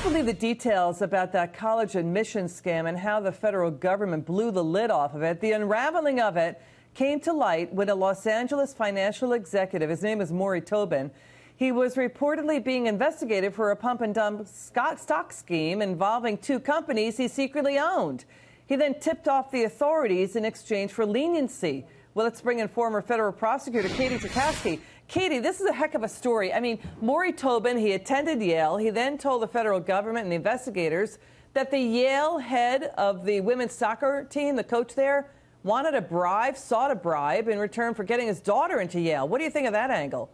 can't believe the details about that college admissions scam and how the federal government blew the lid off of it. The unraveling of it came to light when a Los Angeles financial executive, his name is Maury Tobin, he was reportedly being investigated for a pump and dump stock scheme involving two companies he secretly owned. He then tipped off the authorities in exchange for leniency. Well, let's bring in former federal prosecutor Katie Cherkasky. Katie, this is a heck of a story. I mean, Maury Tobin, he attended Yale. He then told the federal government and the investigators that the Yale head of the women's soccer team, the coach there, wanted a bribe, sought a bribe in return for getting his daughter into Yale. What do you think of that angle?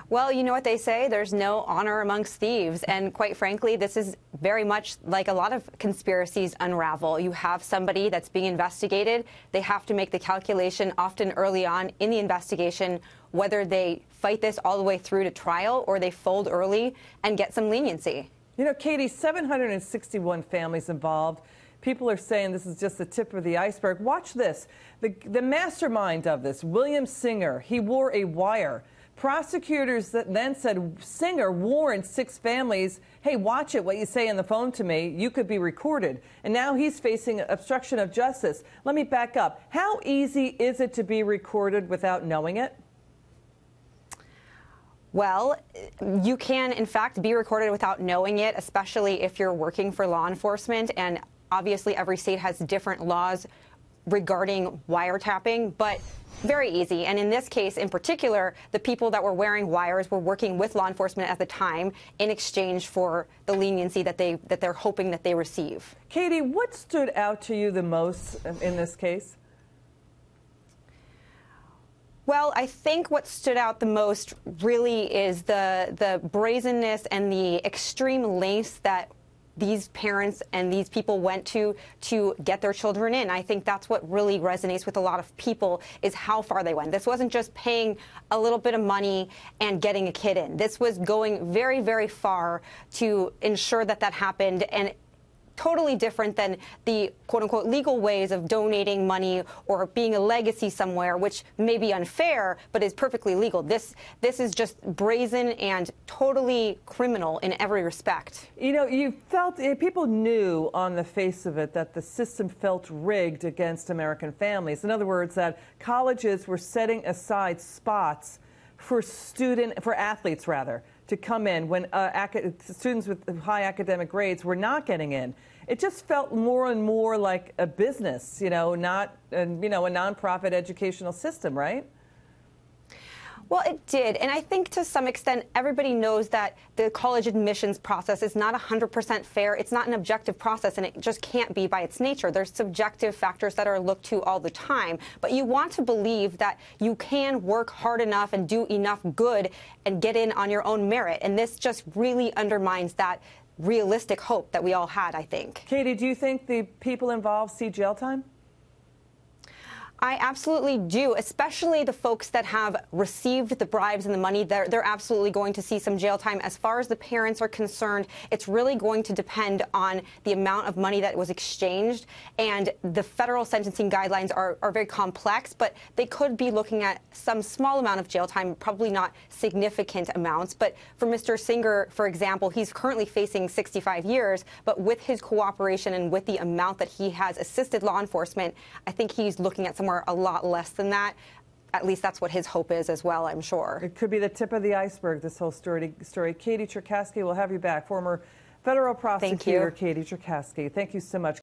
Well, you know what they say, there's no honor amongst thieves. And quite frankly, this is very much like a lot of conspiracies unravel. You have somebody that's being investigated. They have to make the calculation often early on in the investigation whether they fight this all the way through to trial or they fold early and get some leniency. You know, Katie, 761 families involved. People are saying this is just the tip of the iceberg. Watch this. The mastermind of this, William Singer, he wore a wire. Prosecutors then said Singer warned 6 families, hey, watch it, what you say on the phone to me, you could be recorded. And now he's facing obstruction of justice. Let me back up. How easy is it to be recorded without knowing it? Well, you can, in fact, be recorded without knowing it, especially if you're working for law enforcement. And obviously, every state has different laws regarding wiretapping, but very easy. And in this case, in particular, the people that were wearing wires were working with law enforcement at the time in exchange for the leniency that they're hoping that they receive. Katie, what stood out to you the most in this case? Well, I think what stood out the most really is the brazenness and the extreme lengths that these parents and these people went to get their children in. I think that's what really resonates with a lot of people is how far they went. This wasn't just paying a little bit of money and getting a kid in. This was going very, very far to ensure that that happened, and totally different than the quote-unquote legal ways of donating money or being a legacy somewhere, which may be unfair, but is perfectly legal. This is just brazen and totally criminal in every respect. You know, you felt, people knew on the face of it that the system felt rigged against American families. In other words, that colleges were setting aside spots for athletes, rather, to come in when students with high academic grades were not getting in. It just felt more and more like a business, not, a nonprofit educational system, right? Well, it did. And I think to some extent, everybody knows that the college admissions process is not 100% fair. It's not an objective process, and it just can't be by its nature. There's subjective factors that are looked to all the time. But you want to believe that you can work hard enough and do enough good and get in on your own merit. And this just really undermines that realistic hope that we all had, I think. Katie, do you think the people involved see jail time? I absolutely do, especially the folks that have received the bribes and the money. They're absolutely going to see some jail time. As far as the parents are concerned, it's really going to depend on the amount of money that was exchanged. And the federal sentencing guidelines are very complex, but they could be looking at some small amount of jail time, probably not significant amounts. But for Mr. Singer, for example, he's currently facing 65 years. But with his cooperation and with the amount that he has assisted law enforcement, I think he's looking at somewhere a lot less than that. At least that's what his hope is as well, I'm sure. It could be the tip of the iceberg, this whole story. Katie Cherkasky, we'll have you back. Former federal prosecutor Katie Cherkasky. Thank you so much.